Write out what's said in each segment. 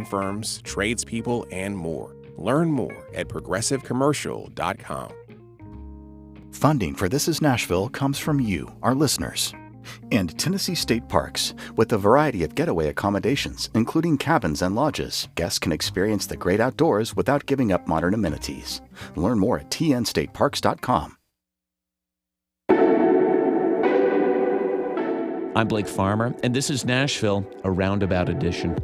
firms, tradespeople, and more. Learn more at progressivecommercial.com. Funding for This Is Nashville comes from you, our listeners. And Tennessee State Parks, with a variety of getaway accommodations, including cabins and lodges, guests can experience the great outdoors without giving up modern amenities. Learn more at tnstateparks.com. I'm Blake Farmer, and this is Nashville, a Roundabout edition.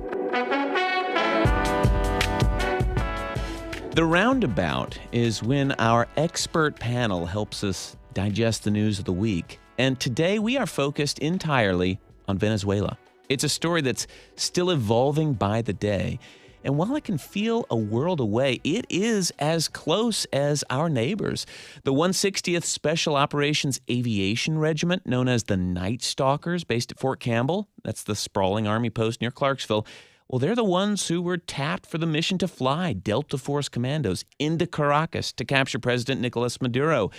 The Roundabout is when our expert panel helps us digest the news of the week. And today we are focused entirely on Venezuela. It's a story that's still evolving by the day. And while it can feel a world away, it is as close as our neighbors. The 160th Special Operations Aviation Regiment, known as the Night Stalkers, based at Fort Campbell, that's the sprawling Army post near Clarksville, well, they're the ones who were tapped for the mission to fly Delta Force commandos into Caracas to capture President Nicolas Maduro.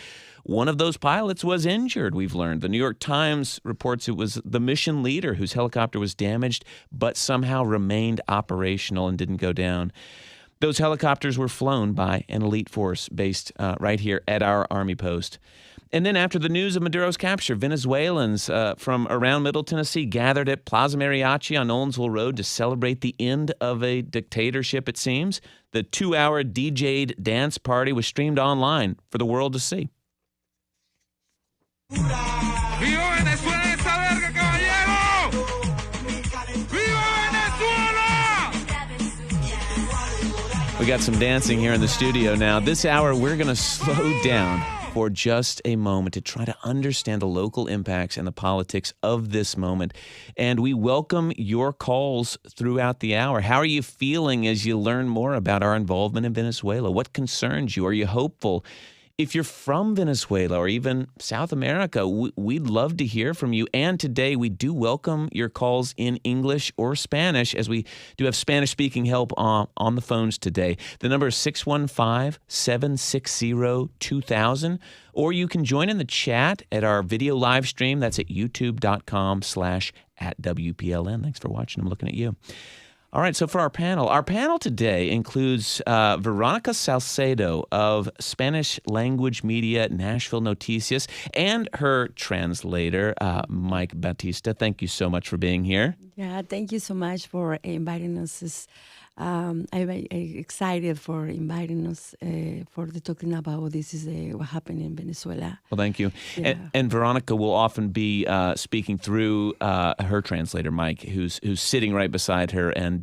One of those pilots was injured, we've learned. The New York Times reports it was the mission leader whose helicopter was damaged, but somehow remained operational and didn't go down. Those helicopters were flown by an elite force based right here at our Army post. And then after the news of Maduro's capture, Venezuelans from around Middle Tennessee gathered at Plaza Mariachi on Owensville Road to celebrate the end of a dictatorship, it seems. The 2-hour DJ'd dance party was streamed online for the world to see. ¡Viva Venezuela esa verga, caballero! ¡Viva Venezuela! We got some dancing here in the studio now. This hour, we're going to slow down for just a moment to try to understand the local impacts and the politics of this moment. And we welcome your calls throughout the hour. How are you feeling as you learn more about our involvement in Venezuela? What concerns you? Are you hopeful? If you're from Venezuela or even South America, we'd love to hear from you. And today we do welcome your calls in English or Spanish, as we do have Spanish-speaking help on the phones today. The number is 615-760-2000. Or you can join in the chat at our video live stream. That's at youtube.com/@WPLN. Thanks for watching. I'm looking at you. All right, so for our panel today includes Vero Salcedo of Spanish language media Nashville Noticias and her translator, Mike Bautista. Thank you so much for being here. Yeah, thank you so much for inviting us. I'm excited for inviting us for the talking about what happened in Venezuela. Well, thank you. Yeah. And Veronica will often be speaking through her translator, Mike, who's sitting right beside her and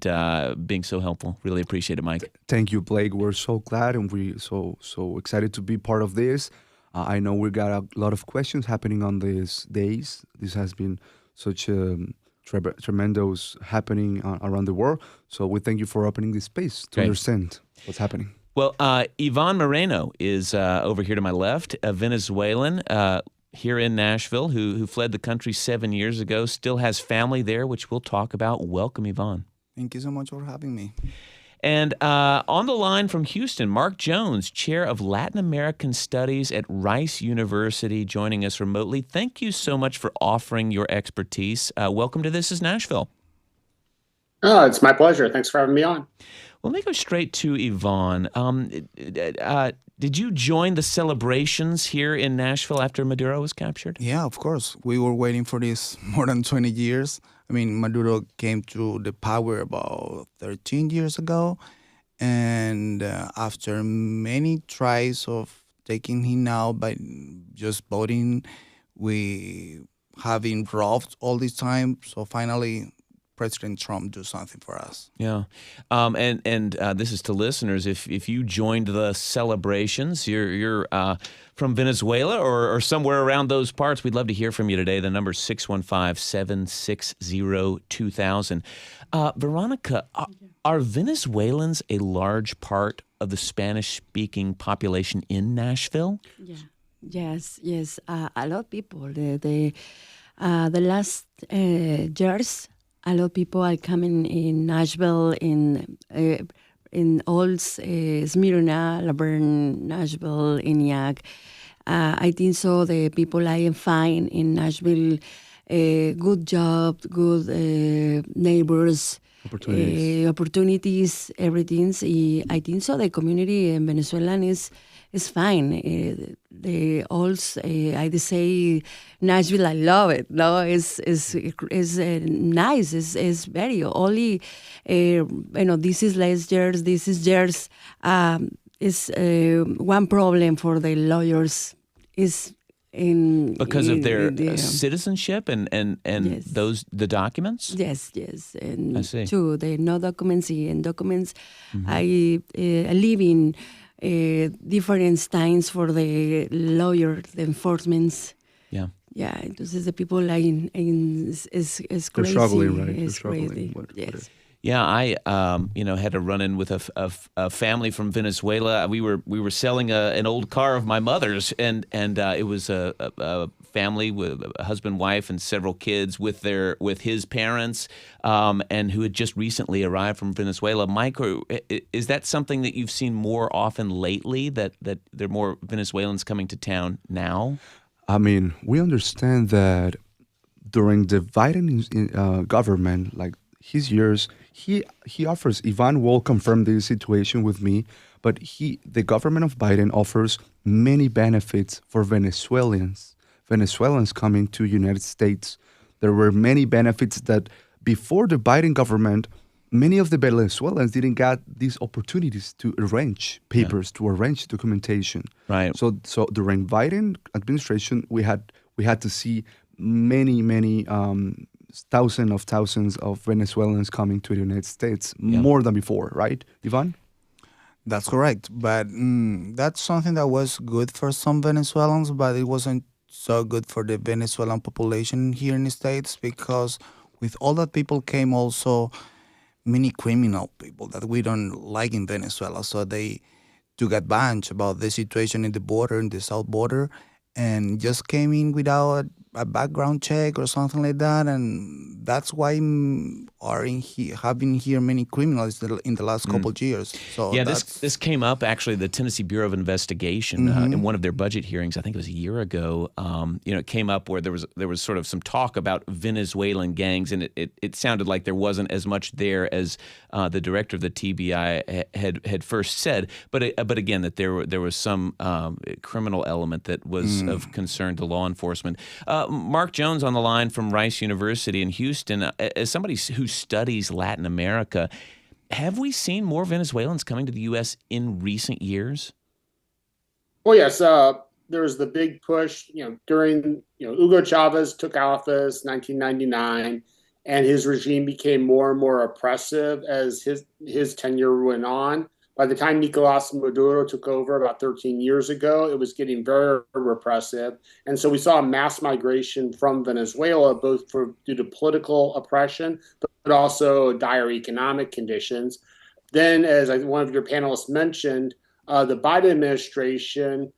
being so helpful. Really appreciate it, Mike. Thank you, Blake. We're so glad and we're so excited to be part of this. I know we got a lot of questions happening on these days. This has been such a tremendous happening around the world. So we thank you for opening this space to understand what's happening. Well, Ivan Moreno is over here to my left, a Venezuelan here in Nashville who fled the country 7 years ago, still has family there, which we'll talk about. Welcome, Ivan. Thank you so much for having me. And on the line from Houston, Mark Jones, Chair of Latin American Studies at Rice University, joining us remotely. Thank you so much for offering your expertise. Welcome to This Is Nashville. Oh, it's my pleasure. Thanks for having me on. Well, let me go straight to Yvonne. Did you join the celebrations here in Nashville after Maduro was captured? Yeah, of course. We were waiting for this more than 20 years. I mean, Maduro came to the power about 13 years ago. And after many tries of taking him out by just voting, we have been robbed all this time. So finally, President Trump do something for us. Yeah. And this is to listeners. If you joined the celebrations, you're from Venezuela or somewhere around those parts, we'd love to hear from you today. The number is 615-760-2000. Veronica, are Venezuelans a large part of the Spanish-speaking population in Nashville? Yeah. Yes. A lot of people. The last years, a lot of people are coming in Nashville, in Old Smyrna, Laverne, Nashville, Eniac. I think so. The people are fine in Nashville. Good job, good neighbors. opportunities, everything. I think so. The community in Venezuelan is fine. They also, I say, Nashville. I love it. No, is nice. Is very only. This is last year's. This is year's. Is one problem for the lawyers is. Because of their citizenship and yes. the documents? Yes. And I see. Too, the no documents and documents. I live in different times for the lawyer, the enforcements. Yeah. Yeah, entonces the people is They're crazy. struggling, right? They're It's struggling. crazy. What- Yes. Yeah, I had a run-in with a family from Venezuela. We were selling an old car of my mother's, and it was a family with a husband, wife, and several kids with his parents, and who had just recently arrived from Venezuela. Mike, is that something that you've seen more often lately? That there are more Venezuelans coming to town now? I mean, we understand that during the Biden government, like his years, he offers. Ivan will confirm this situation with me, but the government of Biden offers many benefits for Venezuelans coming to United States. There were many benefits that before the Biden government, many of the Venezuelans didn't get these opportunities to arrange papers, to arrange documentation. Right. So during Biden administration, we had to see many thousands of Venezuelans coming to the United States, more than before, right, Ivan? That's correct. But that's something that was good for some Venezuelans, but it wasn't so good for the Venezuelan population here in the States, because with all that people came also many criminal people that we don't like in Venezuela. So they took advantage about the situation in the border, in the south border, and just came in without a background check or something like that, and that's why have been here many criminals in the last couple of years. So yeah, this came up actually. The Tennessee Bureau of Investigation in one of their budget hearings, I think it was a year ago. It came up where there was sort of some talk about Venezuelan gangs, and it sounded like there wasn't as much there as the director of the TBI had first said. But again, that there was some criminal element that was of concern to law enforcement. Mark Jones on the line from Rice University in Houston. As somebody who studies Latin America, have we seen more Venezuelans coming to the U.S. in recent years? Well, yes. There was the big push, during, Hugo Chavez took office 1999, and his regime became more and more oppressive as his tenure went on. By the time Nicolas Maduro took over about 13 years ago, it was getting very repressive. And so we saw a mass migration from Venezuela, both due to political oppression, but also dire economic conditions. Then, as one of your panelists mentioned, the Biden administration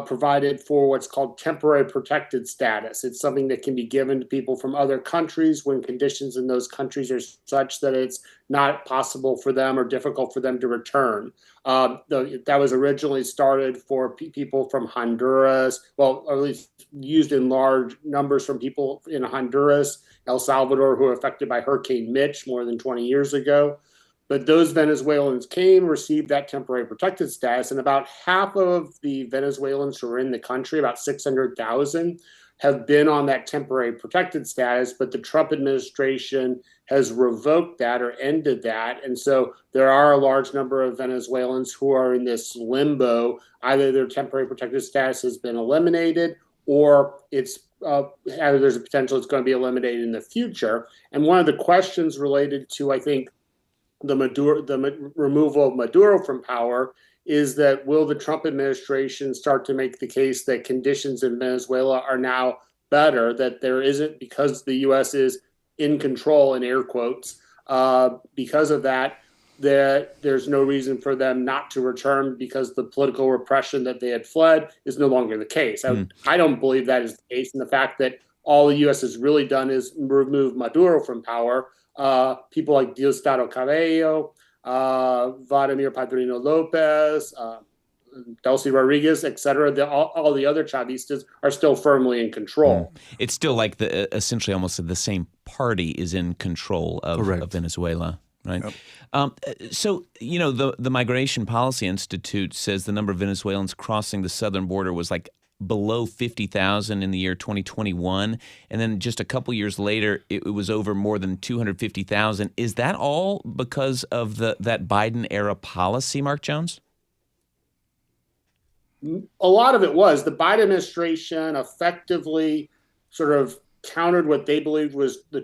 provided for what's called temporary protected status. It's something that can be given to people from other countries when conditions in those countries are such that it's not possible for them or difficult for them to return. That was originally started for people from Honduras, or at least used in large numbers from people in Honduras, El Salvador, who were affected by Hurricane Mitch more than 20 years ago. But those Venezuelans received that temporary protected status, and about half of the Venezuelans who are in the country, about 600,000, have been on that temporary protected status, but the Trump administration has revoked that or ended that. And so there are a large number of Venezuelans who are in this limbo. Either their temporary protected status has been eliminated, or there's a potential it's going to be eliminated in the future. And one of the questions related to, I think, the removal of Maduro from power is that will the Trump administration start to make the case that conditions in Venezuela are now better, that there isn't, because the U.S. is in control, in air quotes, because of that there's no reason for them not to return because the political repression that they had fled is no longer the case. I don't believe that is the case. And the fact that all the U.S. has really done is remove Maduro from power. People like Diosdado Cabello, Vladimir Padrino Lopez, Delcy Rodriguez, et cetera, all the other Chavistas are still firmly in control. It's still like essentially almost the same party is in control of Venezuela. right? Yep. So, the Migration Policy Institute says the number of Venezuelans crossing the southern border was like below 50,000 in the year 2021. And then just a couple years later, it was over more than 250,000. Is that all because of that Biden-era policy, Mark Jones? A lot of it was. The Biden administration effectively sort of countered what they believed was the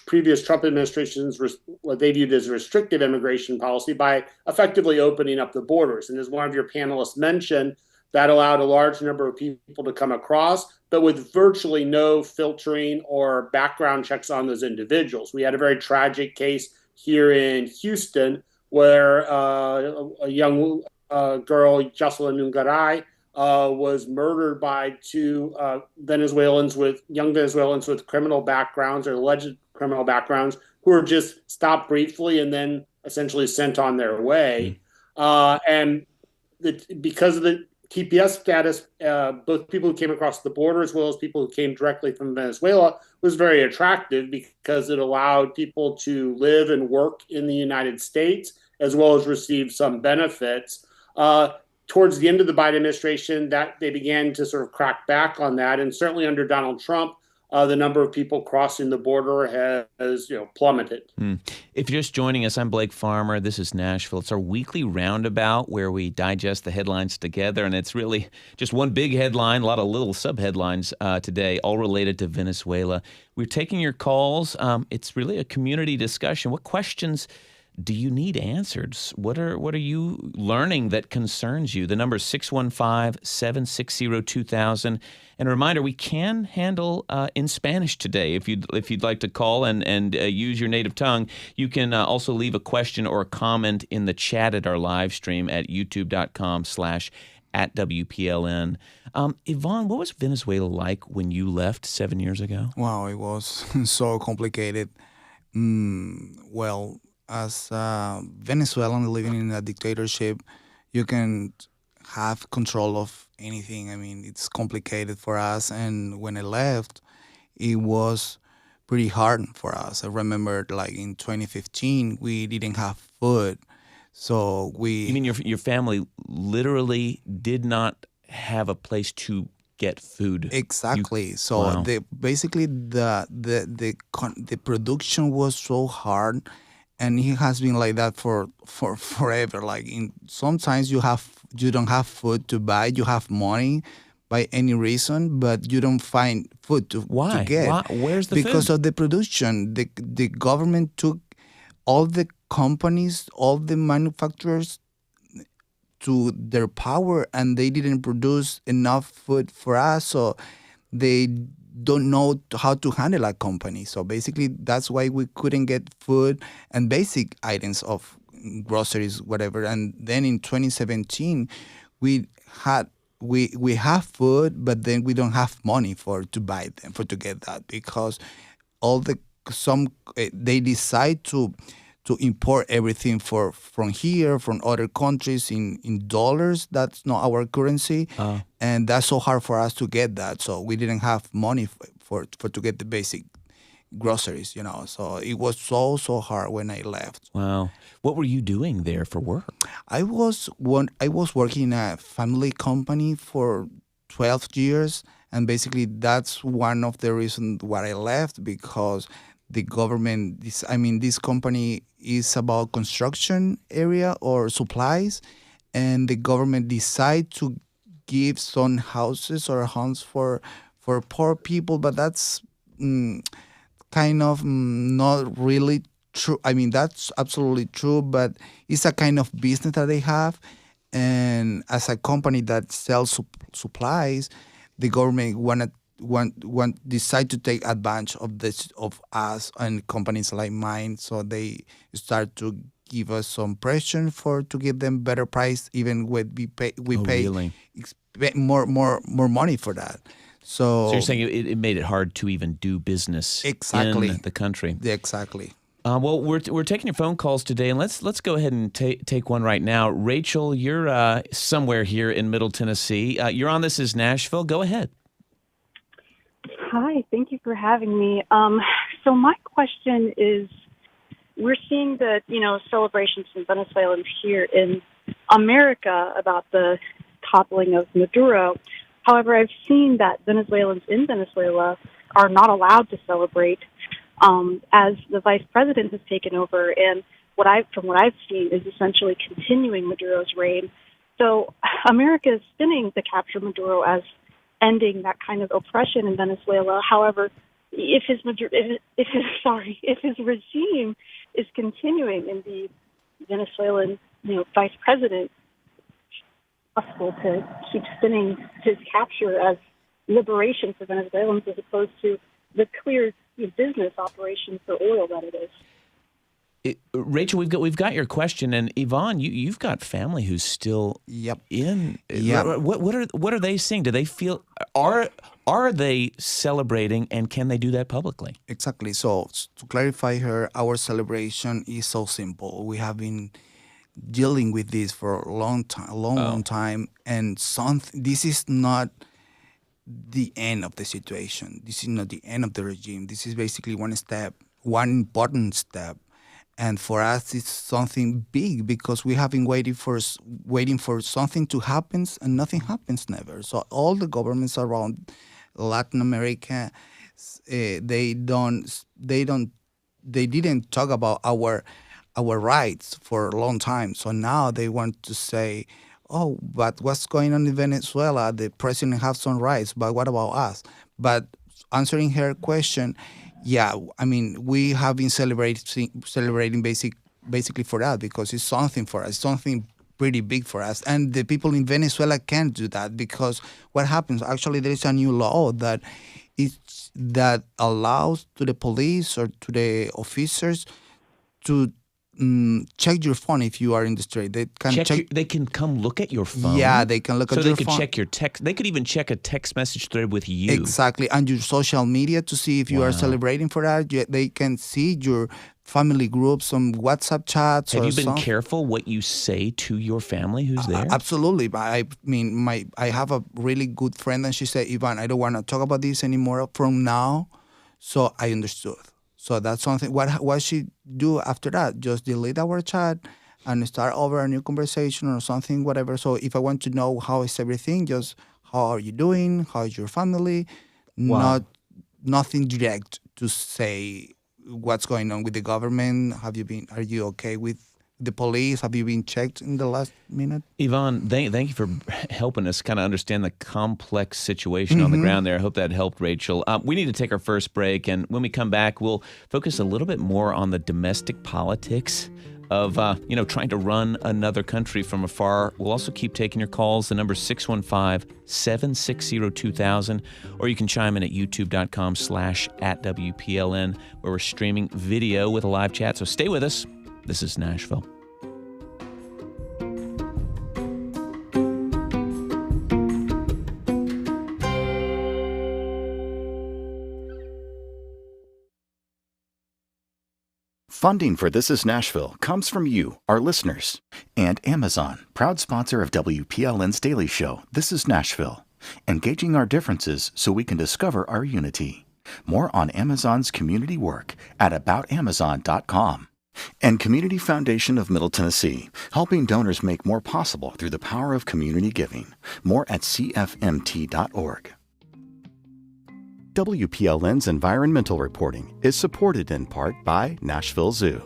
previous Trump administration's what they viewed as restrictive immigration policy by effectively opening up the borders. And as one of your panelists mentioned, that allowed a large number of people to come across, but with virtually no filtering or background checks on those individuals. We had a very tragic case here in Houston where a young girl, Jocelyn Nungaray, was murdered by two young Venezuelans with criminal backgrounds or alleged criminal backgrounds who were just stopped briefly and then essentially sent on their way. Because of the TPS status, both people who came across the border as well as people who came directly from Venezuela was very attractive because it allowed people to live and work in the United States as well as receive some benefits. Towards the end of the Biden administration, that they began to sort of crack back on that, and certainly under Donald Trump, the number of people crossing the border has plummeted. If you're just joining us, I'm Blake Farmer. This is Nashville. It's our weekly roundabout where we digest the headlines together, and it's really just one big headline, a lot of little sub-headlines today, all related to Venezuela. We're taking your calls. It's really a community discussion. What questions do you need answered? What are you learning that concerns you? The number is 615-760-2000. And a reminder, we can handle in Spanish today. If you'd like to call and use your native tongue, you can also leave a question or a comment in the chat at our live stream at youtube.com/@WPLN. Yvonne, what was Venezuela like when you left 7 years ago? Wow, it was so complicated. Well, as a Venezuelan living in a dictatorship, you can have control of anything. I mean, it's complicated for us. And when I left, it was pretty hard for us. I remember like in 2015, we didn't have food. So we... You mean your family literally did not have a place to get food? Exactly. So wow. the production was so hard. And it has been like that for forever. Like sometimes you don't have food to buy. You have money by any reason, but you don't find food to get. Why? Where's the because food? Of the production. The government took all the companies, all the manufacturers to their power, and they didn't produce enough food for us. So they don't know how to handle a company. So basically, that's why we couldn't get food and basic items of groceries, whatever. And then in 2017, we have food, but then we don't have money to buy them, to get that, because they decide to import everything from here, from other countries in dollars. That's not our currency, and that's so hard for us to get that. So we didn't have money to get the basic groceries, So it was so hard when I left. Wow. What were you doing there for work? I was working in a family company for 12 years, and basically that's one of the reasons why I left, because the government, this company is about construction area or supplies, and the government decide to give some houses or homes for poor people, but that's kind of not really true. I mean, that's absolutely true, but it's a kind of business that they have, and as a company that sells supplies, the government decide to take advantage of us and companies like mine, so they start to give us some pressure to give them better price, even when we pay really? more money for that. So you're saying it made it hard to even do business exactly. in the country. Exactly. Well, we're taking your phone calls today, and let's go ahead and take one right now. Rachel, you're somewhere here in Middle Tennessee. You're on This Is Nashville. Go ahead. Hi, thank you for having me. So my question is, we're seeing the, celebrations from Venezuelans here in America about the toppling of Maduro. However, I've seen that Venezuelans in Venezuela are not allowed to celebrate as the vice president has taken over, and from what I've seen is essentially continuing Maduro's reign. So America is spinning the capture of Maduro as ending that kind of oppression in Venezuela. However, if his regime is continuing in the Venezuelan, vice president, it's possible to keep spinning his capture as liberation for Venezuelans as opposed to the clear business operation for oil that it is. Rachel, we've got your question, and Yvonne, you've got family who's still in. Yeah. What are they seeing? Do they feel are they celebrating, and can they do that publicly? Exactly. So to clarify here, our celebration is so simple. We have been dealing with this for a long time, and this is not the end of the situation. This is not the end of the regime. This is basically one important step. And for us, it's something big because we have been waiting for something to happen, and nothing happens never. So all the governments around Latin America, they didn't talk about our rights for a long time. So now they want to say, oh, but what's going on in Venezuela? The president has some rights, but what about us? But answering her question, yeah, I mean, we have been celebrating basically for that because it's something for us, something pretty big for us. And the people in Venezuela can't do that because what happens, actually, there is a new law that allows to the police or to the officers to check your phone if you are in the street. They can they can come look at your phone. Yeah, they can look at your phone. So they can check your text. They could even check a text message thread with you. Exactly, and your social media to see if you are celebrating for that. They can see your family groups, some WhatsApp chats. Have you been careful what you say to your family who's there? Absolutely. I mean, I have a really good friend, and she said, Ivan, I don't want to talk about this anymore from now. So I understood. So that's something. What she do after that? Just delete our chat and start over a new conversation or something, whatever. So if I want to know how is everything, just how are you doing? How is your family? Wow. Nothing direct to say what's going on with the government. Are you okay with the police? Have you been checked in the last minute? Yvonne, thank you for helping us kind of understand the complex situation on the ground there. I hope that helped, Rachel. We need to take our first break, and when we come back, we'll focus a little bit more on the domestic politics of trying to run another country from afar. We'll also keep taking your calls. The number 615-760-2000, or you can chime in at youtube.com/@WPLN, where we're streaming video with a live chat. So stay with us. This is Nashville. Funding for This Is Nashville comes from you, our listeners, and Amazon, proud sponsor of WPLN's daily show, This Is Nashville, engaging our differences so we can discover our unity. More on Amazon's community work at aboutamazon.com. And Community Foundation of Middle Tennessee, helping donors make more possible through the power of community giving. More at cfmt.org. WPLN's environmental reporting is supported in part by Nashville Zoo.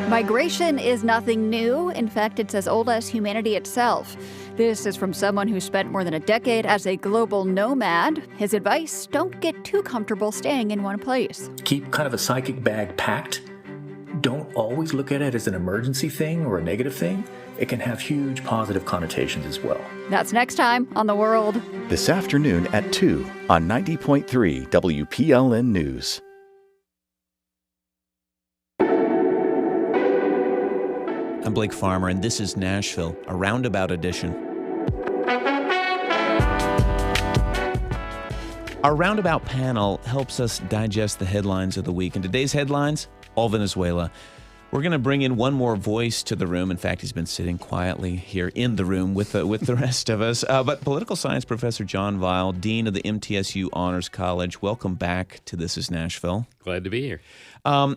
Migration is nothing new. In fact, it's as old as humanity itself. This is from someone who spent more than a decade as a global nomad. His advice, don't get too comfortable staying in one place. Keep kind of a psychic bag packed. Don't always look at it as an emergency thing or a negative thing. It can have huge positive connotations as well. That's next time on The World. This afternoon at 2 on 90.3 WPLN News. I'm Blake Farmer, and this is Nashville, a Roundabout edition. Our Roundabout panel helps us digest the headlines of the week. And today's headlines, all Venezuela. We're going to bring in one more voice to the room. In fact, he's been sitting quietly here in the room with the rest of us. But political science professor Jamail, dean of the MTSU Honors College, welcome back to This Is Nashville. Glad to be here.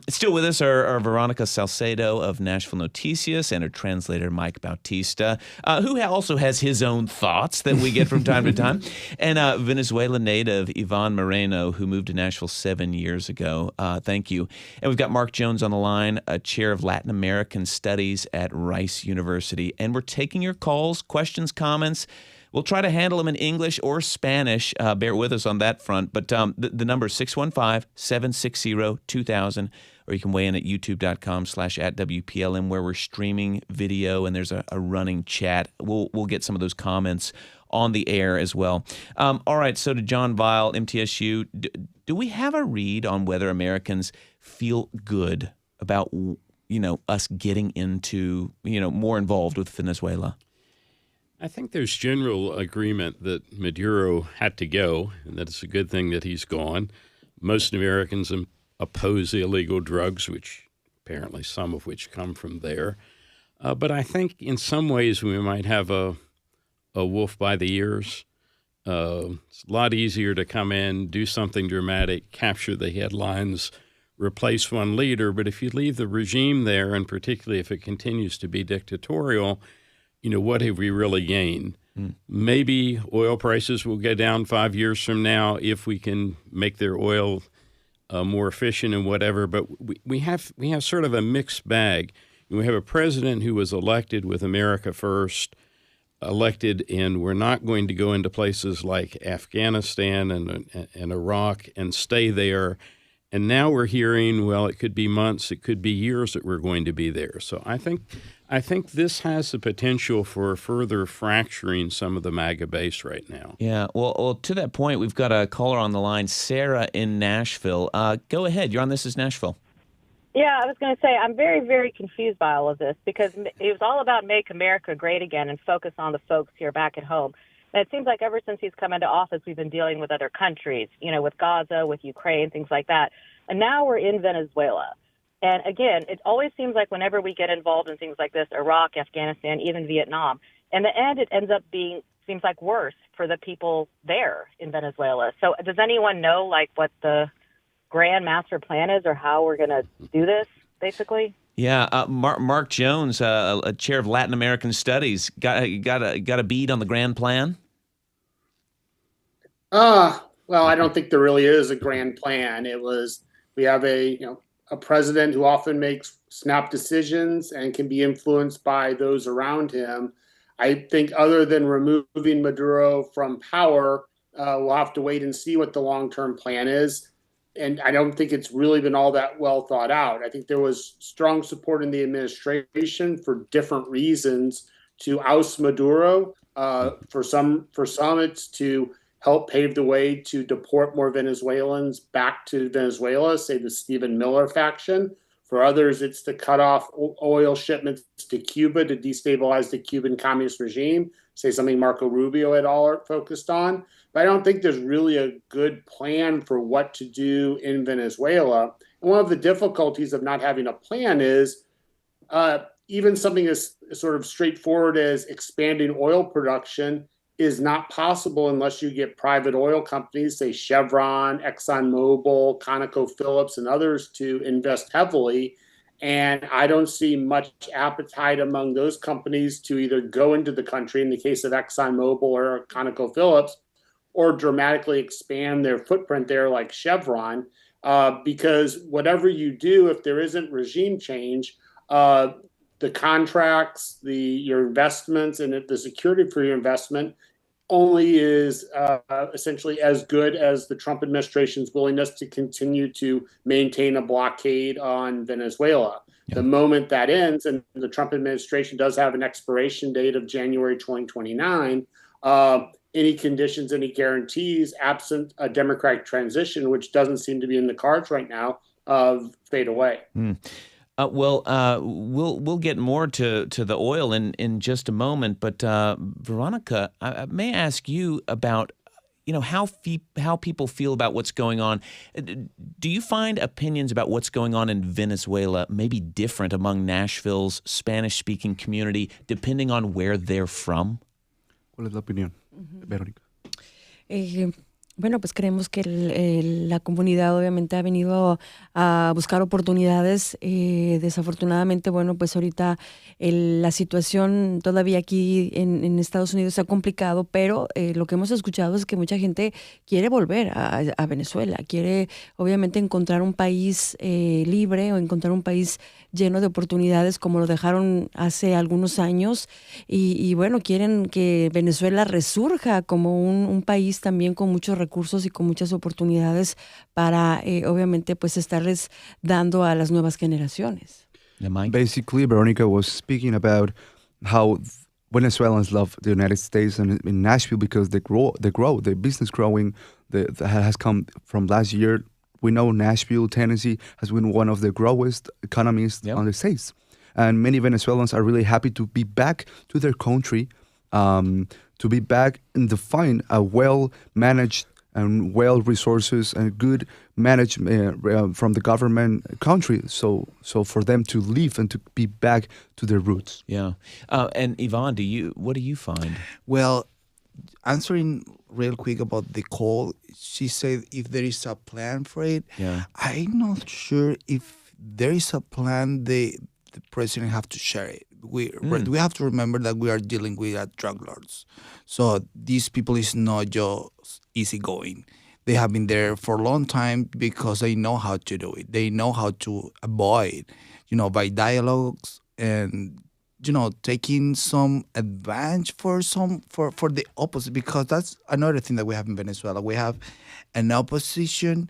Still with us are Vero Salcedo of Nashville Noticias and her translator Mike Bautista, who also has his own thoughts that we get from time to time, and Venezuela native Ivan Moreno, who moved to Nashville 7 years ago. Thank you. And we've got Mark Jones on the line, a chair of Latin American Studies at Rice University. And we're taking your calls, questions, comments. We'll try to handle them in English or Spanish. Bear with us on that front. But the number is 615-760-2000, or you can weigh in at youtube.com/@WPLM, where we're streaming video, and there's a running chat. We'll get some of those comments on the air as well. All right, so to John Weil, MTSU, do we have a read on whether Americans feel good about, us getting into, more involved with Venezuela? I think there's general agreement that Maduro had to go, and that it's a good thing that he's gone. Most Americans oppose illegal drugs, which apparently some of which come from there. But I think in some ways we might have a wolf by the ears. It's a lot easier to come in, do something dramatic, capture the headlines, replace one leader. But if you leave the regime there, and particularly if it continues to be dictatorial, what have we really gained? Maybe oil prices will go down 5 years from now if we can make their oil more efficient and whatever. But we have sort of a mixed bag. We have a president who was elected with America first, and we're not going to go into places like Afghanistan and Iraq and stay there. And now we're hearing, well, it could be months, it could be years that we're going to be there. So I think this has the potential for further fracturing some of the MAGA base right now. Yeah, well, to that point, we've got a caller on the line, Sarah in Nashville. Go ahead. You're on This Is Nashville. Yeah, I was going to say I'm very, very confused by all of this because it was all about make America great again and focus on the folks here back at home. And it seems like ever since he's come into office, we've been dealing with other countries, with Gaza, with Ukraine, things like that. And now we're in Venezuela. And again, it always seems like whenever we get involved in things like this, Iraq, Afghanistan, even Vietnam, in the end, it ends up seems like worse for the people there in Venezuela. So does anyone know what the grand master plan is or how we're going to do this, basically? Yeah, Mark Jones, a chair of Latin American Studies, got a bead on the grand plan? Well, I don't think there really is a grand plan. We have a president who often makes snap decisions and can be influenced by those around him. I think other than removing Maduro from power, we'll have to wait and see what the long-term plan is. And I don't think it's really been all that well thought out. I think there was strong support in the administration for different reasons to oust Maduro. For some, it's to help pave the way to deport more Venezuelans back to Venezuela, say the Stephen Miller faction. For others, it's to cut off oil shipments to Cuba to destabilize the Cuban communist regime, say something Marco Rubio et al. Are focused on. But I don't think there's really a good plan for what to do in Venezuela. And one of the difficulties of not having a plan is even something as sort of straightforward as expanding oil production is not possible unless you get private oil companies, say Chevron, ExxonMobil, ConocoPhillips, and others to invest heavily. And I don't see much appetite among those companies to either go into the country, in the case of ExxonMobil or ConocoPhillips, or dramatically expand their footprint there like Chevron, because whatever you do, if there isn't regime change, the contracts, your investments, and the security for your investment only is essentially as good as the Trump administration's willingness to continue to maintain a blockade on Venezuela. Yeah. The moment that ends, and the Trump administration does have an expiration date of January 2029, any conditions, any guarantees, absent a democratic transition, which doesn't seem to be in the cards right now, fade away. We'll get more to the oil in just a moment, but Veronica, I may ask you about, how people feel about what's going on. Do you find opinions about what's going on in Venezuela maybe different among Nashville's Spanish-speaking community depending on where they're from? ¿Cuál es la opinión, Verónica? Bueno, pues creemos que la comunidad obviamente ha venido a buscar oportunidades. Desafortunadamente, bueno, pues ahorita la situación todavía aquí en Estados Unidos se ha complicado, pero lo que hemos escuchado es que mucha gente quiere volver a Venezuela, quiere obviamente encontrar un país libre o encontrar un país lleno de oportunidades como lo dejaron hace algunos años y bueno, quieren que Venezuela resurja como un país también con muchos recursos y con muchas oportunidades para obviamente pues estarles dando a las nuevas generaciones. Basically, Veronica was speaking about how Venezuelans love the United States and in Nashville because they grow, the business growing that has come from last year. We know Nashville, Tennessee has been one of the growest economies on the States. And many Venezuelans are really happy to be back to their country, to be back and define a well-managed and well-resources and good management from the government country. So for them to live and to be back to their roots. Yeah. And Yvonne, what do you find? Well, answering real quick about the call, she said if there is a plan for it. Yeah. I'm not sure if there is a plan, the president have to share it. We have to remember that we are dealing with drug lords. So these people is not just easygoing. They have been there for a long time because they know how to do it. They know how to avoid, by dialogues and taking some advantage for the opposite, because that's another thing that we have in Venezuela. We have an opposition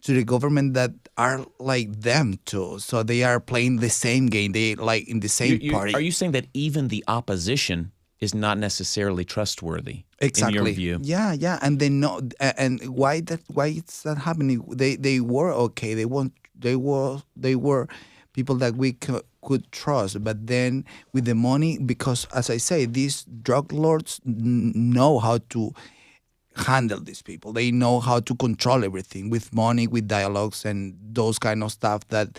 to the government that are like them too. So they are playing the same game. They like in the same party. Are you saying that even the opposition is not necessarily trustworthy? Exactly. In your view? Yeah. And they know. And why is that happening? They were okay. They were people that we could trust. But then with the money, because as I say, these drug lords know how to handle these people. They know how to control everything with money, with dialogues, and those kind of stuff that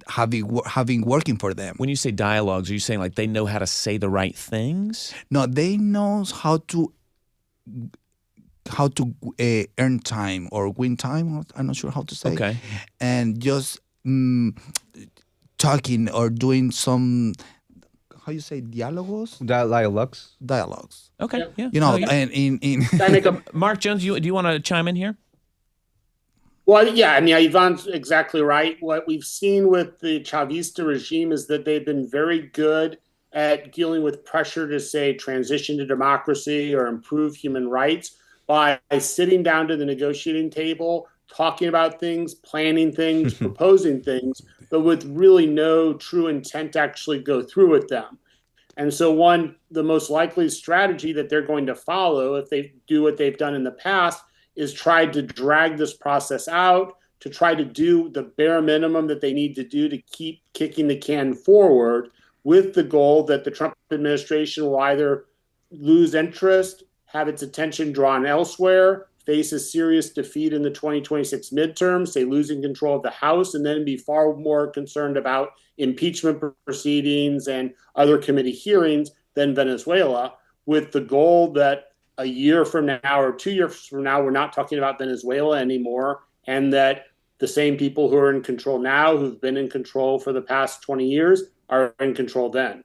have been working for them. When you say dialogues, are you saying like they know how to say the right things? No, they know how to earn time or win time. I'm not sure how to say. Okay. And just talking or doing some, how you say, dialogues? Dialogues. Okay. Yeah. And in Mark Jones, do you want to chime in here? Well, yeah, I mean, Yvonne's exactly right. What we've seen with the Chavista regime is that they've been very good at dealing with pressure to, say, transition to democracy or improve human rights by sitting down to the negotiating table, talking about things, planning things, proposing things, but with really no true intent to actually go through with them. And so the most likely strategy that they're going to follow if they do what they've done in the past is try to drag this process out, to try to do the bare minimum that they need to do to keep kicking the can forward, with the goal that the Trump administration will either lose interest, have its attention drawn elsewhere, face a serious defeat in the 2026 midterms, say losing control of the House, and then be far more concerned about impeachment proceedings and other committee hearings than Venezuela, with the goal that a year from now or 2 years from now, we're not talking about Venezuela anymore, and that the same people who are in control now, who've been in control for the past 20 years, are in control then.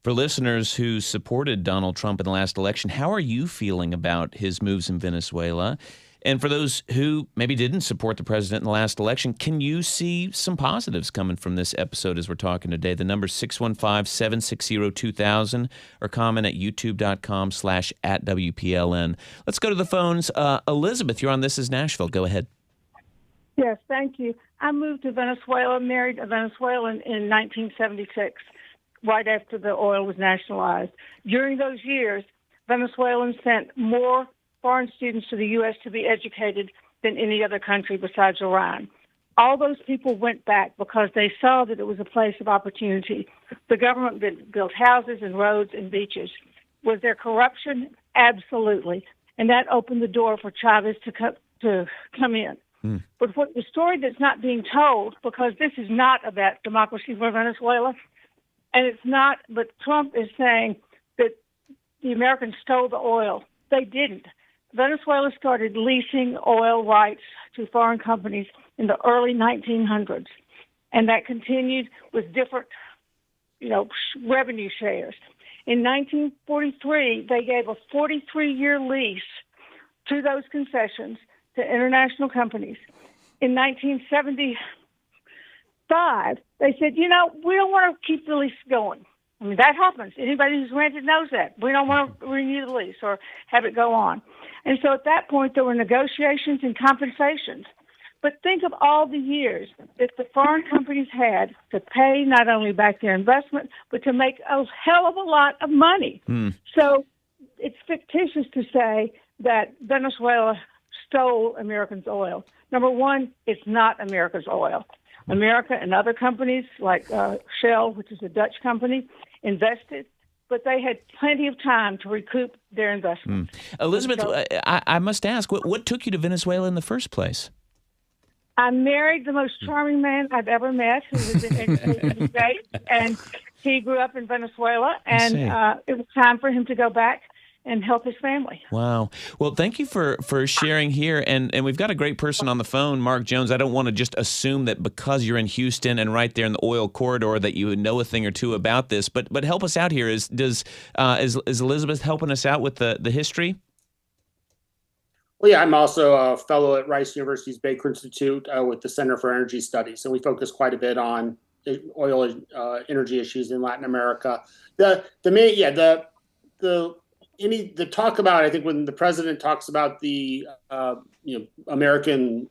For listeners who supported Donald Trump in the last election, how are you feeling about his moves in Venezuela? And for those who maybe didn't support the president in the last election, can you see some positives coming from this episode as we're talking today? The number 615-760-2000 or comment at youtube.com/@WPLN. Let's go to the phones. Elizabeth, you're on This Is Nashville. Go ahead. Yes, thank you. I moved to Venezuela, married a Venezuelan in 1976, right after the oil was nationalized. During those years, Venezuelans sent more foreign students to the U.S. to be educated than any other country besides Iran. All those people went back because they saw that it was a place of opportunity. The government built houses and roads and beaches. Was there corruption? Absolutely. and that opened the door for Chavez to come in. But what the story that's not being told, because this is not about democracy for Venezuela, and it's not, but Trump is saying that the Americans stole the oil. They didn't. Venezuela started leasing oil rights to foreign companies in the early 1900s, and that continued with different, revenue shares. In 1943, they gave a 43-year lease to those concessions to international companies. In 1975, they said, we don't want to keep the lease going. I mean, that happens. Anybody who's rented knows that. We don't want to renew the lease or have it go on. And so at that point, there were negotiations and compensations. But think of all the years that the foreign companies had to pay not only back their investment, but to make a hell of a lot of money. So it's fictitious to say that Venezuela stole Americans' oil. Number one, it's not America's oil. America and other companies like Shell, which is a Dutch company, invested, but they had plenty of time to recoup their investment. Elizabeth, I must ask, what took you to Venezuela in the first place? I married the most charming man I've ever met, who was in education state, and he grew up in Venezuela, and it was time for him to go back and help his family. Wow. Well, thank you for sharing here. And we've got a great person on the phone, Mark Jones. I don't want to just assume that because you're in Houston and right there in the oil corridor that you know a thing or two about this. But help us out here. Is Elizabeth helping us out with the history? Well, yeah, I'm also a fellow at Rice University's Baker Institute with the Center for Energy Studies, and we focus quite a bit on oil energy issues in Latin America. The talk about, I think, when the president talks about the American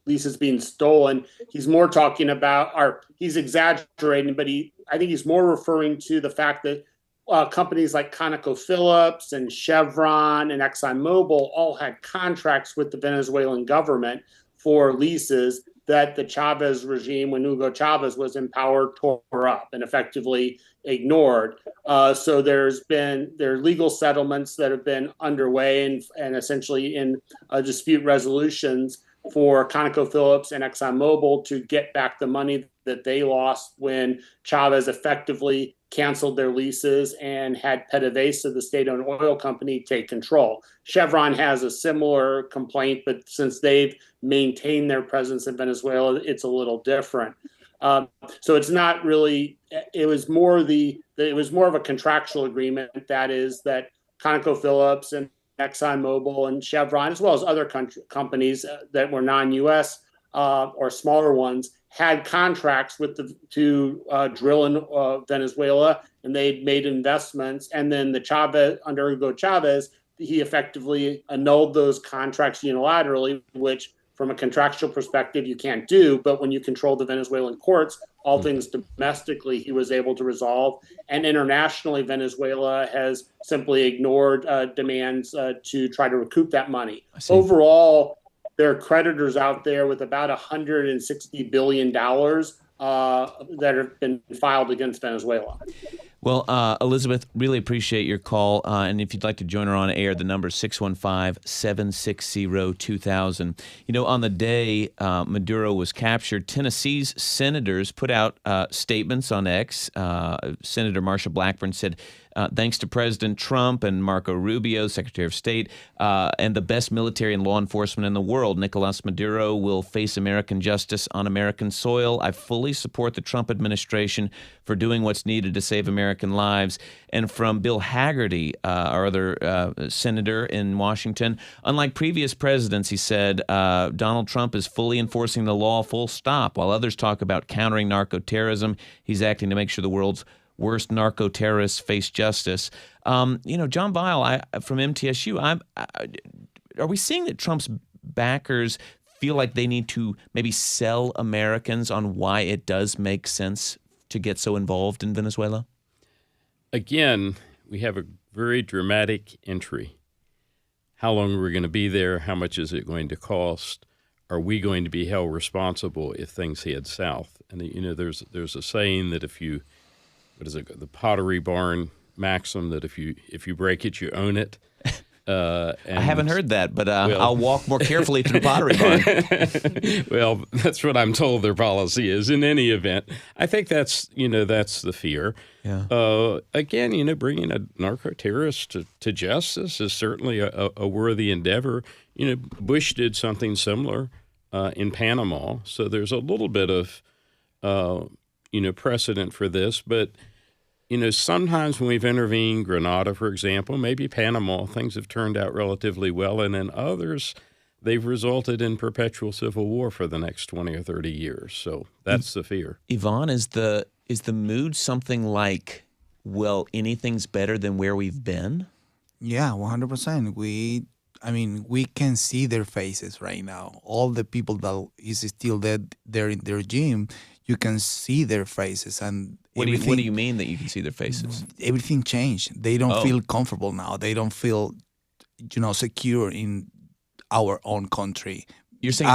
leases being stolen, he's more talking about, or he's exaggerating, but I think he's more referring to the fact that companies like ConocoPhillips and Chevron and ExxonMobil all had contracts with the Venezuelan government for leases that the Chavez regime, when Hugo Chavez was in power, tore up and effectively ignored. So there are legal settlements that have been underway and essentially in dispute resolutions for ConocoPhillips and ExxonMobil to get back the money that they lost when Chavez effectively canceled their leases and had PDVSA, the state-owned oil company, take control. Chevron has a similar complaint, but since they've maintained their presence in Venezuela, it's a little different. So it's not really. It was more of a contractual agreement. That is that ConocoPhillips and ExxonMobil and Chevron, as well as other companies that were non-U.S. Or smaller ones, had contracts to drill in Venezuela, and they'd made investments. And then under Hugo Chavez, he effectively annulled those contracts unilaterally, which from a contractual perspective you can't do. But when you control the Venezuelan courts, all things domestically he was able to resolve. And internationally, Venezuela has simply ignored demands to try to recoup that money. Overall, there are creditors out there with about $160 billion that have been filed against Venezuela. Well, Elizabeth, really appreciate your call. And if you'd like to join her on air, the number is 615-760-2000. On the day Maduro was captured, Tennessee's senators put out statements on X. Senator Marsha Blackburn said, thanks to President Trump and Marco Rubio, Secretary of State, and the best military and law enforcement in the world, Nicolas Maduro will face American justice on American soil. I fully support the Trump administration for doing what's needed to save American lives. And from Bill Hagerty, our other senator in Washington, unlike previous presidents, he said, Donald Trump is fully enforcing the law, full stop. While others talk about countering narco-terrorism, he's acting to make sure the world's worst narco-terrorists face justice. John Weil from MTSU, are we seeing that Trump's backers feel like they need to maybe sell Americans on why it does make sense to get so involved in Venezuela? Again, we have a very dramatic entry. How long are we going to be there? How much is it going to cost? Are we going to be held responsible if things head south? And there's a saying that the Pottery Barn maxim that if you break it, you own it. I haven't heard that, but I'll walk more carefully through Pottery Barn. Well, that's what I'm told their policy is. In any event, I think that's the fear. Yeah. Again, bringing a narco-terrorist to justice is certainly a worthy endeavor. Bush did something similar in Panama, so there's a little bit of precedent for this, but. Sometimes when we've intervened, Grenada, for example, maybe Panama, things have turned out relatively well, and in others, they've resulted in perpetual civil war for the next 20 or 30 years. So that's the fear. Yvonne, is the mood something like, well, anything's better than where we've been? Yeah, 100%. We can see their faces right now. All the people that is still there in the regime, you can see their faces. And what do you mean that you can see their faces? Everything changed. They don't feel comfortable now. They don't feel, secure in our own country. You're saying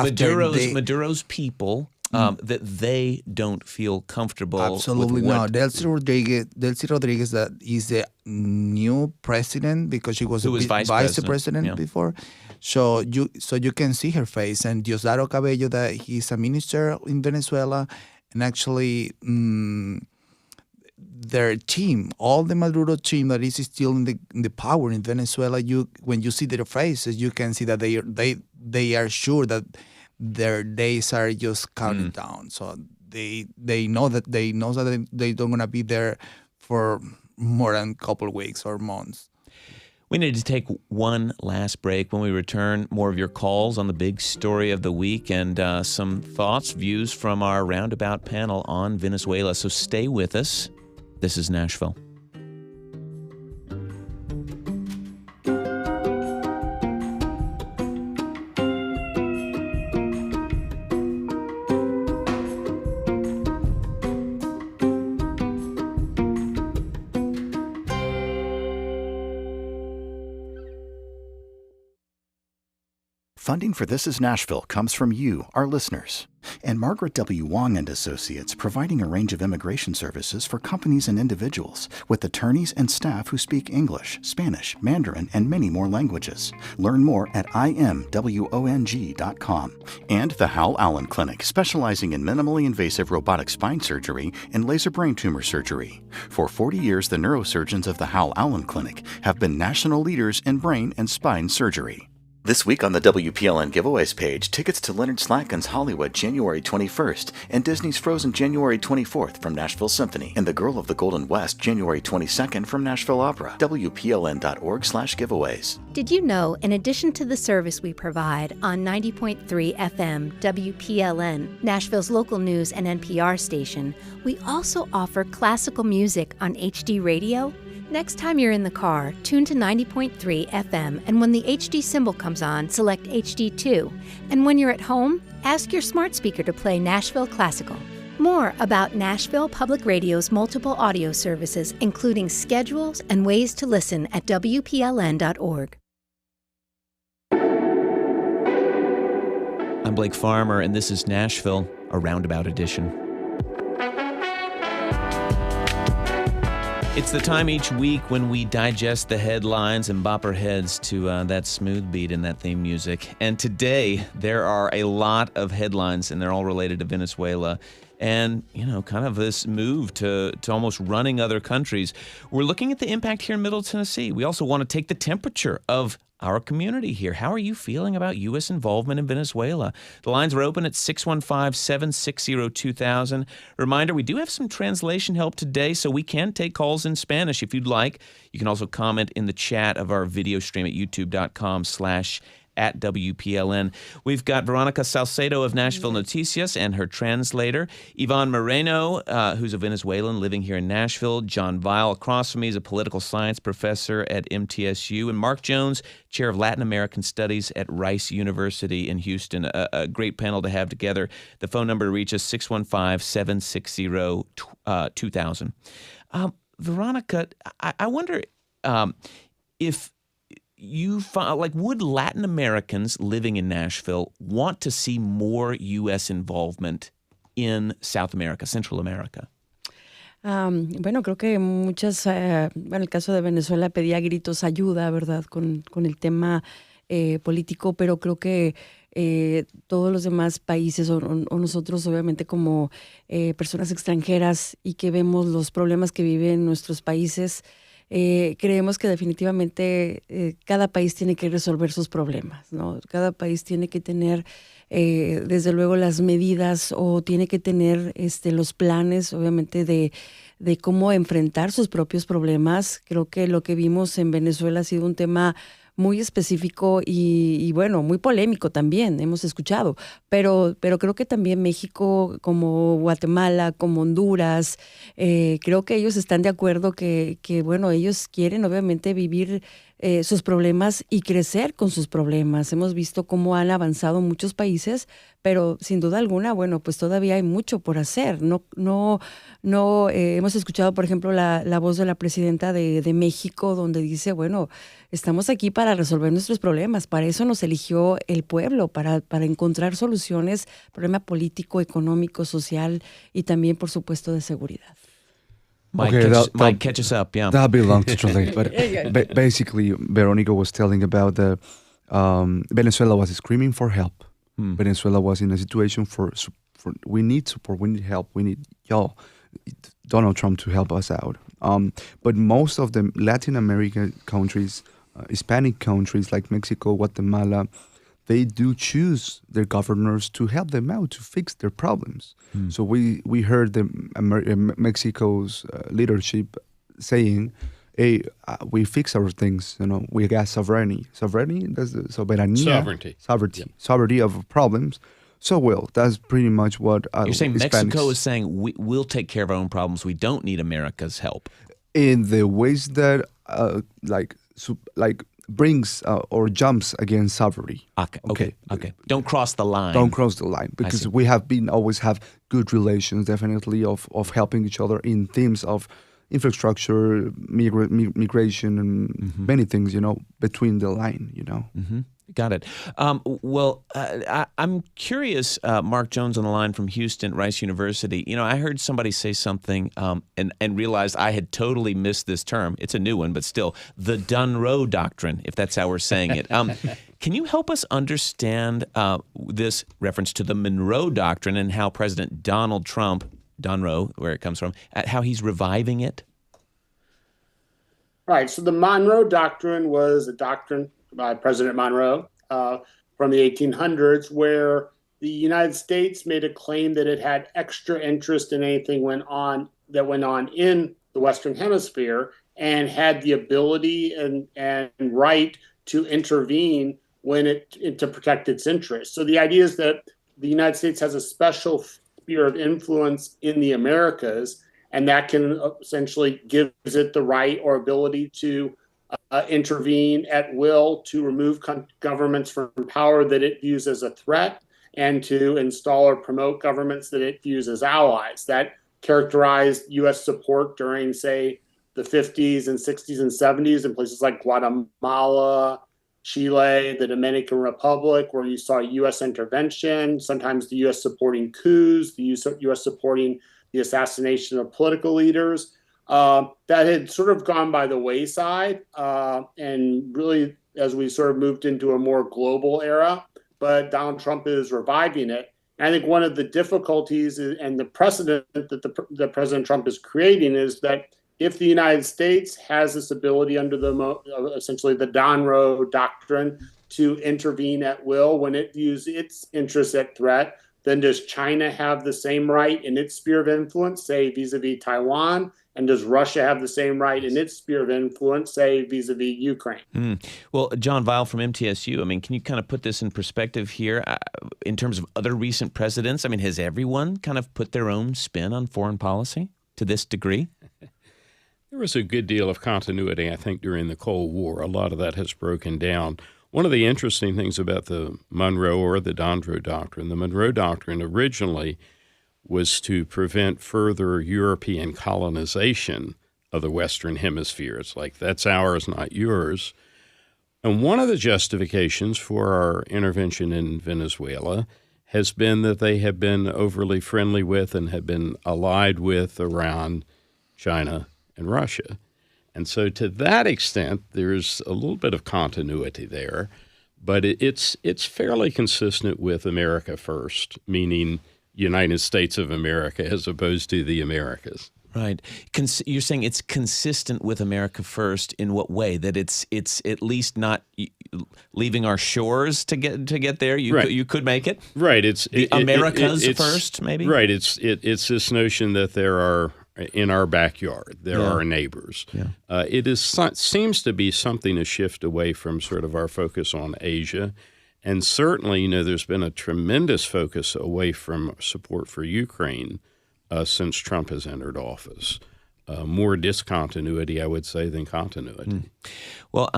Maduro's people, that they don't feel comfortable. Absolutely with not. Delcy Rodriguez, that is the new president because she was vice president before. So you can see her face. And Diosdado Cabello, that he's a minister in Venezuela, and actually their team, all the Maduro team that is still in the power in Venezuela, when you see their faces, you can see that they are sure that their days are just counting down. So they know that they don't gonna be there for more than a couple of weeks or months. We need to take one last break. When we return, more of your calls on the big story of the week and some thoughts, views from our Roundabout panel on Venezuela. So stay with us. This is Nashville. Funding for This Is Nashville comes from you, our listeners, and Margaret W. Wong and Associates, providing a range of immigration services for companies and individuals with attorneys and staff who speak English, Spanish, Mandarin, and many more languages. Learn more at imwong.com. And the Hal Allen Clinic, specializing in minimally invasive robotic spine surgery and laser brain tumor surgery. For 40 years, the neurosurgeons of the Hal Allen Clinic have been national leaders in brain and spine surgery. This week on the WPLN giveaways page, tickets to Leonard Slatkin's Hollywood January 21st and Disney's Frozen January 24th from Nashville Symphony and The Girl of the Golden West January 22nd from Nashville Opera. WPLN.org/giveaways. Did you know, in addition to the service we provide on 90.3 FM WPLN, Nashville's local news and NPR station, we also offer classical music on HD radio? Next time you're in the car, tune to 90.3 FM, and when the HD symbol comes on, select HD2. And when you're at home, ask your smart speaker to play Nashville Classical. More about Nashville Public Radio's multiple audio services, including schedules and ways to listen at WPLN.org. I'm Blake Farmer, and this is Nashville, a Roundabout edition. It's the time each week when we digest the headlines and bop our heads to that smooth beat in that theme music. And today, there are a lot of headlines, and they're all related to Venezuela and, kind of this move to almost running other countries. We're looking at the impact here in Middle Tennessee. We also want to take the temperature of our community here. How are you feeling about U.S. involvement in Venezuela? The lines are open at 615-760-2000. Reminder, we do have some translation help today, so we can take calls in Spanish if you'd like. You can also comment in the chat of our video stream at youtube.com/@WPLN. We've got Veronica Salcedo of Nashville Noticias and her translator. Yvonne Moreno, who's a Venezuelan living here in Nashville. John Weil across from me is a political science professor at MTSU. And Mark Jones, chair of Latin American Studies at Rice University in Houston. A great panel to have together. The phone number to reach us, 615-760-2000. Veronica, I wonder if you find, would Latin Americans living in Nashville want to see more U.S. involvement in South America, Central America? Bueno, creo que muchas, bueno, el caso de Venezuela pedía gritos ayuda, ¿verdad? Con el tema político, pero creo que todos los demás países o nosotros, obviamente, como personas extranjeras y que vemos los problemas que viven nuestros países, creemos que definitivamente cada país tiene que resolver sus problemas, ¿no? Cada país tiene que tener, desde luego, las medidas o tiene que tener los planes, obviamente, de cómo enfrentar sus propios problemas. Creo que lo que vimos en Venezuela ha sido un tema muy específico y bueno, muy polémico también, hemos escuchado, pero creo que también México, como Guatemala, como Honduras, creo que ellos están de acuerdo que bueno, ellos quieren obviamente vivir sus problemas y crecer con sus problemas. Hemos visto cómo han avanzado muchos países, pero sin duda alguna, bueno, pues todavía hay mucho por hacer. No, hemos escuchado, por ejemplo, la voz de la presidenta de México, donde dice, bueno, estamos aquí para resolver nuestros problemas, para eso nos eligió el pueblo, para encontrar soluciones, problema político, económico, social y también, por supuesto, de seguridad. Mike, catch us up, yeah. That'll be long to translate, but basically, Veronica was telling about the Venezuela was screaming for help. Venezuela was in a situation for we need support, we need help, we need y'all, Donald Trump to help us out. But most of the Latin American countries, Hispanic countries like Mexico, Guatemala, they do choose their governors to help them out, to fix their problems. So we heard Mexico's leadership saying, hey, we fix our things, we got sovereignty. That's the sovereignty of problems. So well, that's pretty much what you're saying. Hispanics, Mexico is saying we'll take care of our own problems. We don't need America's help. In the ways that brings or jumps against sovereignty. Okay. Don't cross the line. Don't cross the line, because we have always have good relations, definitely, of helping each other in themes of infrastructure, migration, and many things, between the line, Got it. I'm curious, Mark Jones on the line from Houston, Rice University. I heard somebody say something and realized I had totally missed this term. It's a new one, but still, the Monroe Doctrine, if that's how we're saying it. Can you help us understand this reference to the Monroe Doctrine and how President Donald Trump, Monroe, where it comes from, how he's reviving it? Right. So the Monroe Doctrine was a doctrine by President Monroe from the 1800s, where the United States made a claim that it had extra interest in anything that went on in the Western Hemisphere, and had the ability and right to intervene to protect its interests. So the idea is that the United States has a special sphere of influence in the Americas, and that can essentially gives it the right or ability to intervene at will to remove governments from power that it views as a threat, and to install or promote governments that it views as allies. That characterized U.S. support during, say, the 50s and 60s and 70s in places like Guatemala, Chile, the Dominican Republic, where you saw U.S. intervention, sometimes the U.S. supporting coups, the U.S. supporting the assassination of political leaders. That had sort of gone by the wayside, and really, as we sort of moved into a more global era, but Donald Trump is reviving it. And I think one of the difficulties and the precedent that President Trump is creating is that if the United States has this ability under essentially the Monroe Doctrine to intervene at will when it views its interests at threat, then does China have the same right in its sphere of influence, say, vis-a-vis Taiwan? And does Russia have the same right in its sphere of influence, say, vis-a-vis Ukraine? Well, John Weil from MTSU, can you kind of put this in perspective here in terms of other recent presidents? Has everyone kind of put their own spin on foreign policy to this degree? There was a good deal of continuity, I think, during the Cold War. A lot of that has broken down. One of the interesting things about the Monroe or the Monroe Doctrine, the Monroe Doctrine originally was to prevent further European colonization of the Western Hemisphere. It's like, that's ours, not yours. And one of the justifications for our intervention in Venezuela has been that they have been overly friendly with and have been allied with Iran China, and Russia. And so to that extent, there's a little bit of continuity there, but it's fairly consistent with America First, meaning United States of America as opposed to the Americas. Right. You're saying it's consistent with America First in what way? That it's at least not leaving our shores to get there. You could make it. Right. It's America's first, maybe. Right. It's this notion that there are in our backyard there are neighbors. Yeah. It seems to be something to shift away from sort of our focus on Asia. And certainly, there's been a tremendous focus away from support for Ukraine since Trump has entered office. More discontinuity, I would say, than continuity. Well,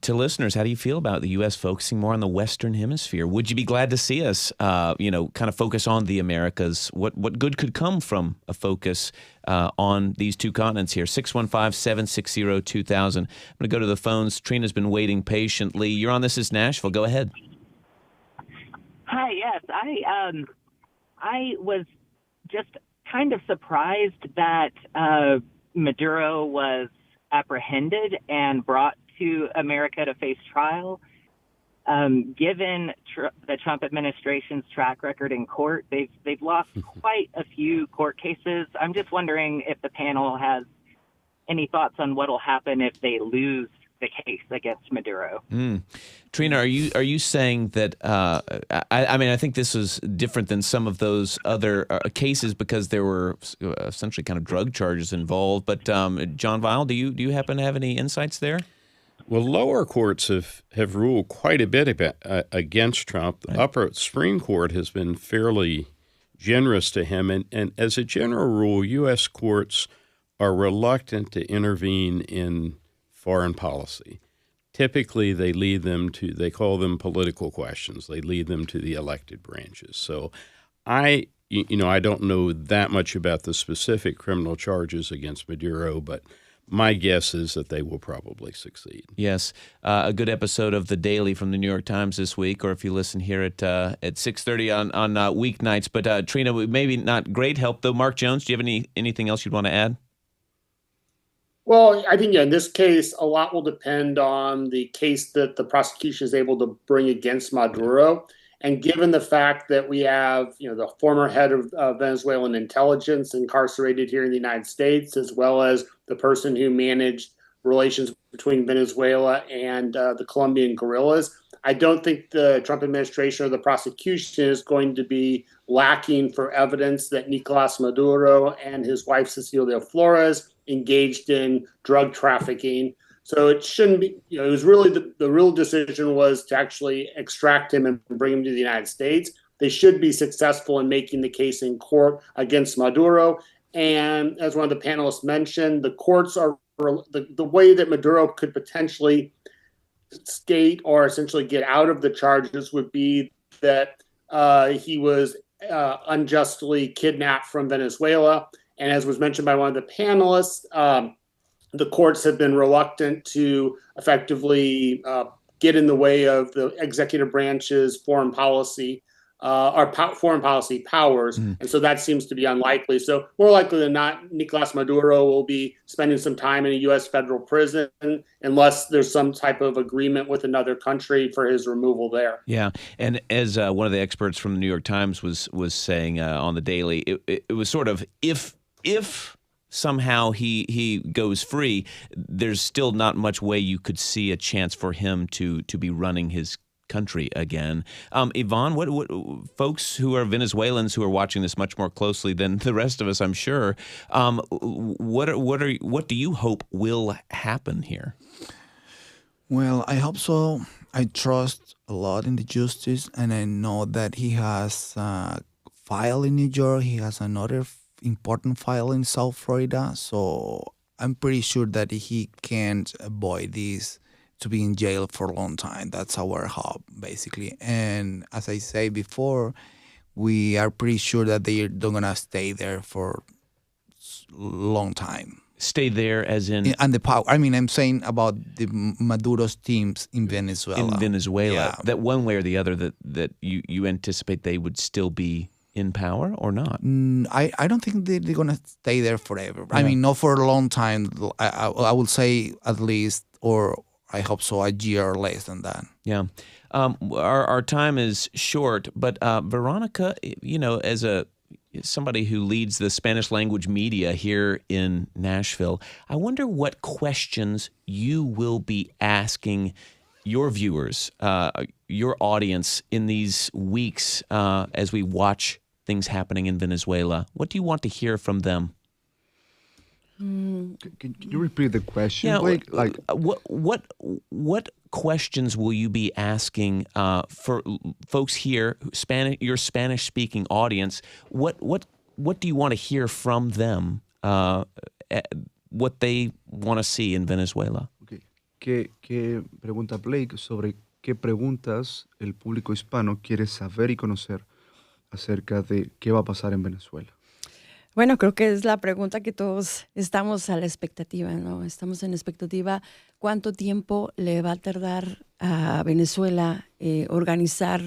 to listeners, how do you feel about the U.S. focusing more on the Western Hemisphere? Would you be glad to see us, kind of focus on the Americas? What good could come from a focus on these two continents here? 615-760-2000. I'm going to go to the phones. Trina's been waiting patiently. You're on This Is Nashville. Go ahead. Hi, yes. I was just kind of surprised that Maduro was apprehended and brought to America to face trial. Given the Trump administration's track record in court, they've lost quite a few court cases. I'm just wondering if the panel has any thoughts on what will happen if they lose the case against Maduro. Trina, are you saying that? I think this is different than some of those other cases because there were essentially kind of drug charges involved. But John Weil, do you happen to have any insights there? Well, lower courts have ruled quite a bit against Trump. The upper Supreme Court has been fairly generous to him, and as a general rule, U.S. courts are reluctant to intervene in foreign policy. Typically, they call them political questions. They lead them to the elected branches. So I don't know that much about the specific criminal charges against Maduro, but my guess is that they will probably succeed. Yes. A good episode of The Daily from the New York Times this week, or if you listen here at 6:30 on weeknights. But Trina, maybe not great help, though. Mark Jones, do you have anything else you'd want to add? Well, I think in this case, a lot will depend on the case that the prosecution is able to bring against Maduro. And given the fact that we have, the former head of Venezuelan intelligence incarcerated here in the United States, as well as the person who managed relations between Venezuela and the Colombian guerrillas, I don't think the Trump administration or the prosecution is going to be lacking for evidence that Nicolas Maduro and his wife, Cecilia Flores, engaged in drug trafficking. So it shouldn't be, it was really the real decision was to actually extract him and bring him to the United States. They should be successful in making the case in court against Maduro. And as one of the panelists mentioned, the courts are the way that Maduro could potentially skate or essentially get out of the charges would be that he was unjustly kidnapped from Venezuela. And as was mentioned by one of the panelists, the courts have been reluctant to effectively get in the way of the executive branch's foreign policy foreign policy powers. And so that seems to be unlikely. So more likely than not, Nicolas Maduro will be spending some time in a U.S. federal prison unless there's some type of agreement with another country for his removal there. Yeah. And as one of the experts from the New York Times was saying on The Daily, it was sort of if somehow he goes free, there's still not much way you could see a chance for him to be running his country again. Yvonne, what folks who are Venezuelans who are watching this much more closely than the rest of us, I'm sure, what do you hope will happen here? Well, I hope so. I trust a lot in the justice, and I know that he has a file in New York. He has another important file in South Florida, so I'm pretty sure that he can't avoid this to be in jail for a long time. That's our hope, basically. And as I say before, we are pretty sure that they're not going to stay there for a long time. Stay there as in? And the power. I mean, I'm saying about the Maduro's teams in Venezuela. In Venezuela. Yeah. That one way or the other that you anticipate they would still be in power or not? I don't think they're going to stay there forever. Yeah. I mean, not for a long time. I would say at least, or I hope so, a year or less than that. Yeah. Our time is short, but Veronica, as somebody who leads the Spanish language media here in Nashville, I wonder what questions you will be asking your viewers, your audience in these weeks as we watch things happening in Venezuela. What do you want to hear from them? Can you repeat the question? Yeah, Blake? What questions will you be asking for folks here, your Spanish-speaking audience? What do you want to hear from them? What they want to see in Venezuela? Okay. ¿Qué pregunta Blake sobre qué preguntas el público hispano quiere saber y conocer acerca de qué va a pasar en Venezuela? Bueno, creo que es la pregunta que todos estamos a la expectativa, ¿no? Estamos en expectativa cuánto tiempo le va a tardar a Venezuela organizar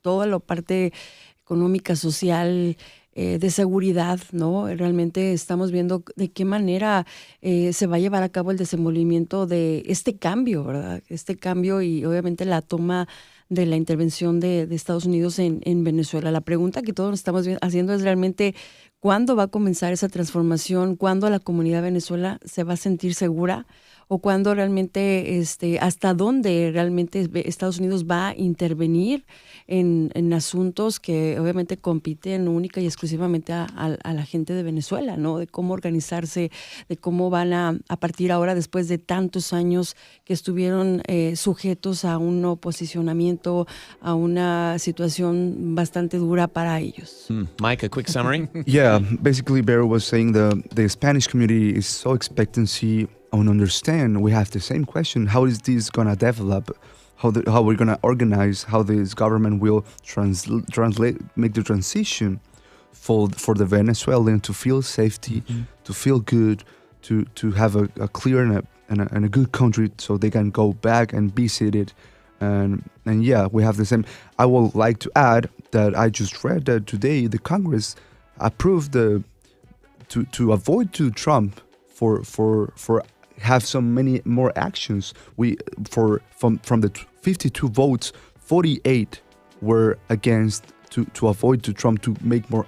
toda la parte económica, social, de seguridad, ¿no? Realmente estamos viendo de qué manera se va a llevar a cabo el desenvolvimiento de este cambio, ¿verdad? Este cambio y obviamente la toma de la intervención de Estados Unidos en Venezuela. La pregunta que todos estamos haciendo es realmente cuándo va a comenzar esa transformación, cuándo la comunidad de Venezuela se va a sentir segura o cuándo realmente, hasta dónde realmente Estados Unidos va a intervenir en asuntos que obviamente compiten única y exclusivamente a la gente de Venezuela, ¿no? De cómo organizarse, de cómo van a partir ahora después de tantos años que estuvieron sujetos a un posicionamiento, a una situación bastante dura para ellos. Mike, a quick summary? Yeah, basically Vero was saying the Spanish community is so expectancy and understand. We have the same question: how is this gonna develop? How we're gonna organize? How this government will translate, make the transition for the Venezuelan to feel safety, to feel good, to have a clear and a good country, so they can go back and visit it. And yeah, we have the same. I would like to add that I just read that today the Congress approved to avoid to Trump for have so many more actions. From the 52 votes, 48 were against to avoid to Trump to make more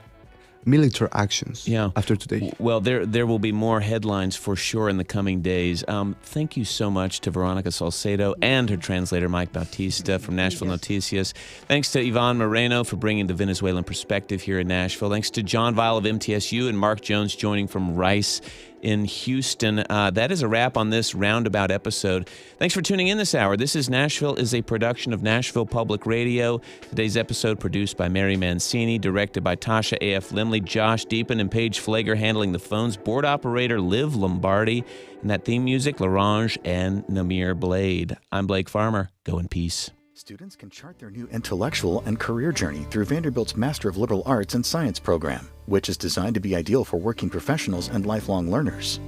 military actions after today. Well, there will be more headlines for sure in the coming days. Thank you so much to Veronica Salcedo and her translator, Mike Bautista from Nashville Noticias. Thanks to Ivan Moreno for bringing the Venezuelan perspective here in Nashville. Thanks to John Vile of MTSU and Mark Jones joining from Rice in Houston. That is a wrap on this Roundabout episode. Thanks for tuning in this hour. This is Nashville is a production of Nashville Public Radio. Today's episode produced by Mary Mancini, directed by Tasha A.F. Limley, Josh Deepen, and Paige Flager handling the phones, board operator Liv Lombardi, and that theme music, Larange and Namir Blade. I'm Blake Farmer. Go in peace. Students can chart their new intellectual and career journey through Vanderbilt's Master of Liberal Arts and Science program, which is designed to be ideal for working professionals and lifelong learners.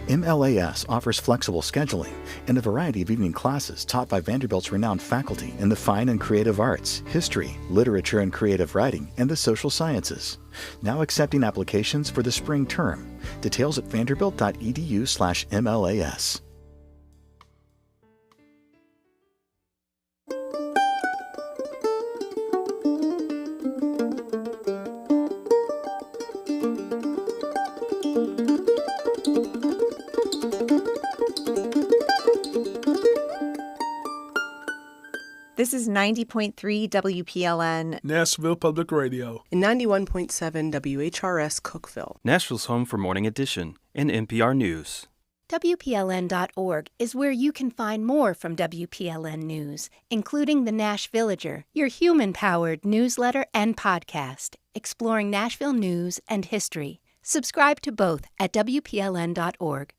MLAS offers flexible scheduling and a variety of evening classes taught by Vanderbilt's renowned faculty in the fine and creative arts, history, literature and creative writing, and the social sciences. Now accepting applications for the spring term. Details at vanderbilt.edu/MLAS. This is 90.3 WPLN, Nashville Public Radio, and 91.7 WHRS Cookeville. Nashville's home for Morning Edition and NPR News. WPLN.org is where you can find more from WPLN News, including the Nash Villager, your human-powered newsletter and podcast, exploring Nashville news and history. Subscribe to both at WPLN.org.